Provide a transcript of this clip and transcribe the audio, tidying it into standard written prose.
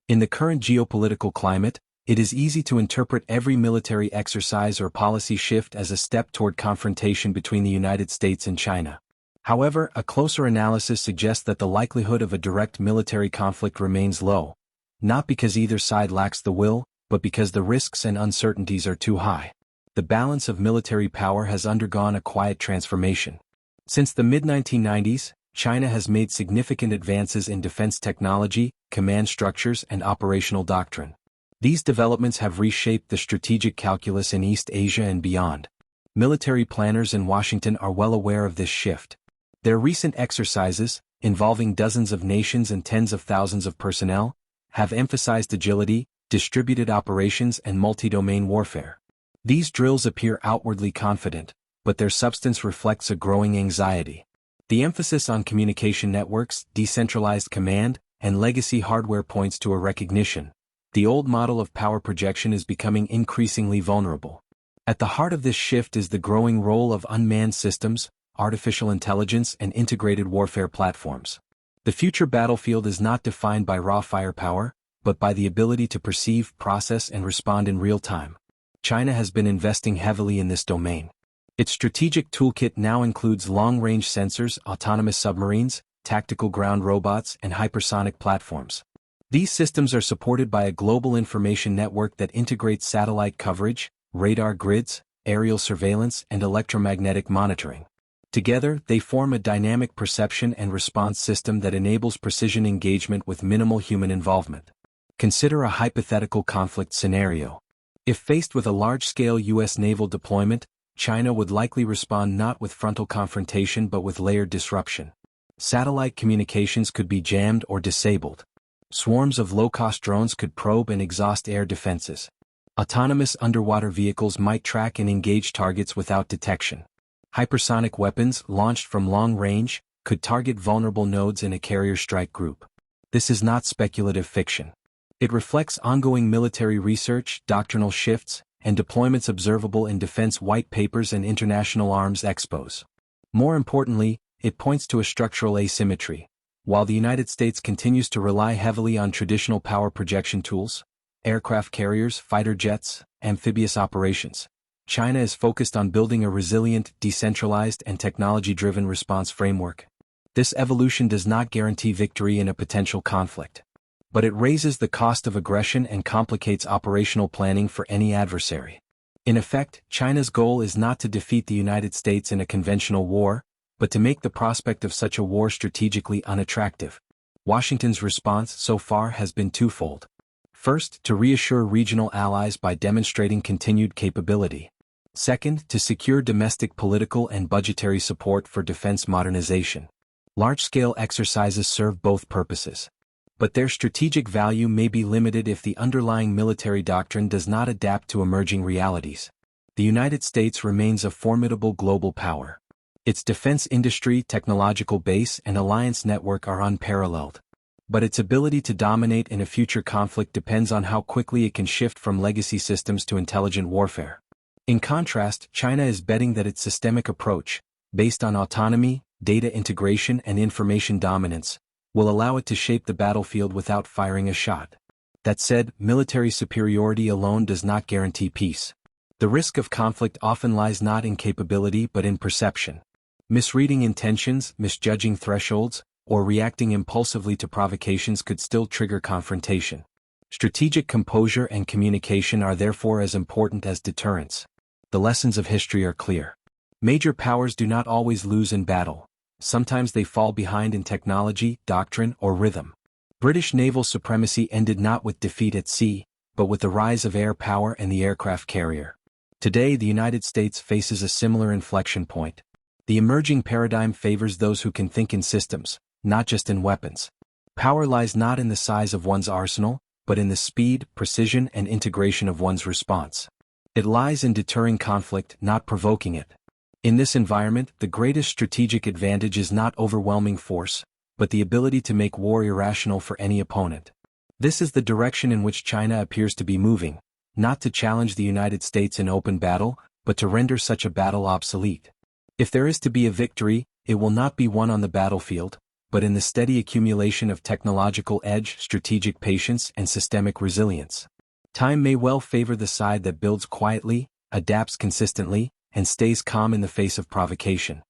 In the current geopolitical climate, it is easy to interpret every military exercise or policy shift as a step toward confrontation between the United States and China. However, a closer analysis suggests that the likelihood of a direct military conflict remains low, not because either side lacks the will, but because the risks and uncertainties are too high. The balance of military power has undergone a quiet transformation. Since the mid-1990s, China has made significant advances in defense technology, command structures, and operational doctrine. These developments have reshaped the strategic calculus in East Asia and beyond. Military planners in Washington are well aware of this shift. Their recent exercises, involving dozens of nations and tens of thousands of personnel, have emphasized agility, distributed operations, and multi-domain warfare. These drills appear outwardly confident, but their substance reflects a growing anxiety. The emphasis on communication networks, decentralized command, and legacy hardware points to a recognition. The old model of power projection is becoming increasingly vulnerable. At the heart of this shift is the growing role of unmanned systems, artificial intelligence, and integrated warfare platforms. The future battlefield is not defined by raw firepower, but by the ability to perceive, process, and respond in real time. China has been investing heavily in this domain. Its strategic toolkit now includes long-range sensors, autonomous submarines, tactical ground robots, and hypersonic platforms. These systems are supported by a global information network that integrates satellite coverage, radar grids, aerial surveillance, and electromagnetic monitoring. Together, they form a dynamic perception and response system that enables precision engagement with minimal human involvement. Consider a hypothetical conflict scenario. If faced with a large-scale U.S. naval deployment, China would likely respond not with frontal confrontation but with layered disruption. Satellite communications could be jammed or disabled. Swarms of low-cost drones could probe and exhaust air defenses. Autonomous underwater vehicles might track and engage targets without detection. Hypersonic weapons, launched from long range, could target vulnerable nodes in a carrier strike group. This is not speculative fiction. It reflects ongoing military research, doctrinal shifts, and deployments observable in defense white papers and international arms expos. More importantly, it points to a structural asymmetry. While the United States continues to rely heavily on traditional power projection tools, aircraft carriers, fighter jets, amphibious operations, China is focused on building a resilient, decentralized, and technology-driven response framework. This evolution does not guarantee victory in a potential conflict, but it raises the cost of aggression and complicates operational planning for any adversary. In effect, China's goal is not to defeat the United States in a conventional war, but to make the prospect of such a war strategically unattractive. Washington's response so far has been twofold. First, to reassure regional allies by demonstrating continued capability. Second, to secure domestic political and budgetary support for defense modernization. Large-scale exercises serve both purposes, but their strategic value may be limited if the underlying military doctrine does not adapt to emerging realities. The United States remains a formidable global power. Its defense industry, technological base, and alliance network are unparalleled. But its ability to dominate in a future conflict depends on how quickly it can shift from legacy systems to intelligent warfare. In contrast, China is betting that its systemic approach, based on autonomy, data integration, and information dominance, will allow it to shape the battlefield without firing a shot. That said, military superiority alone does not guarantee peace. The risk of conflict often lies not in capability but in perception. Misreading intentions, misjudging thresholds, or reacting impulsively to provocations could still trigger confrontation. Strategic composure and communication are therefore as important as deterrence. The lessons of history are clear. Major powers do not always lose in battle. Sometimes they fall behind in technology, doctrine, or rhythm. British naval supremacy ended not with defeat at sea, but with the rise of air power and the aircraft carrier. Today, the United States faces a similar inflection point. The emerging paradigm favors those who can think in systems, not just in weapons. Power lies not in the size of one's arsenal, but in the speed, precision, and integration of one's response. It lies in deterring conflict, not provoking it. In this environment, the greatest strategic advantage is not overwhelming force, but the ability to make war irrational for any opponent. This is the direction in which China appears to be moving, not to challenge the United States in open battle, but to render such a battle obsolete. If there is to be a victory, it will not be won on the battlefield, but in the steady accumulation of technological edge, strategic patience, and systemic resilience. Time may well favor the side that builds quietly, adapts consistently, and stays calm in the face of provocation.